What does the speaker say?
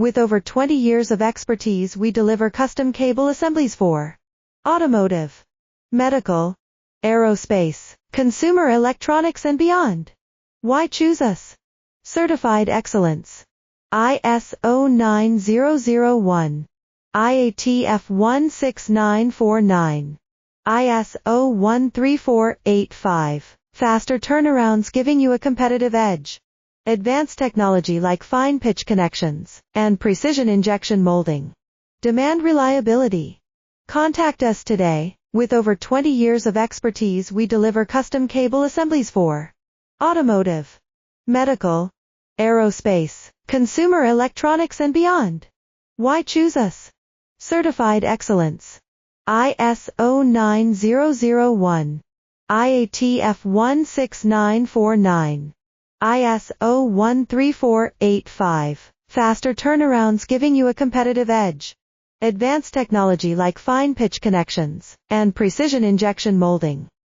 With over 20 years of expertise, we deliver custom cable assemblies for automotive, medical, aerospace, consumer electronics and beyond. Why choose us? Certified excellence. ISO 9001, IATF 16949, ISO 13485. Faster turnarounds giving you a competitive edge. Advanced technology like fine pitch connections and precision injection molding. Demand reliability. Contact us today. With over 20 years of expertise, we deliver custom cable assemblies for automotive, medical, aerospace, consumer electronics and beyond. Why choose us? Certified excellence. ISO 9001, IATF 16949, ISO 13485. Faster turnarounds giving you a competitive edge. Advanced technology like fine pitch connections and precision injection molding.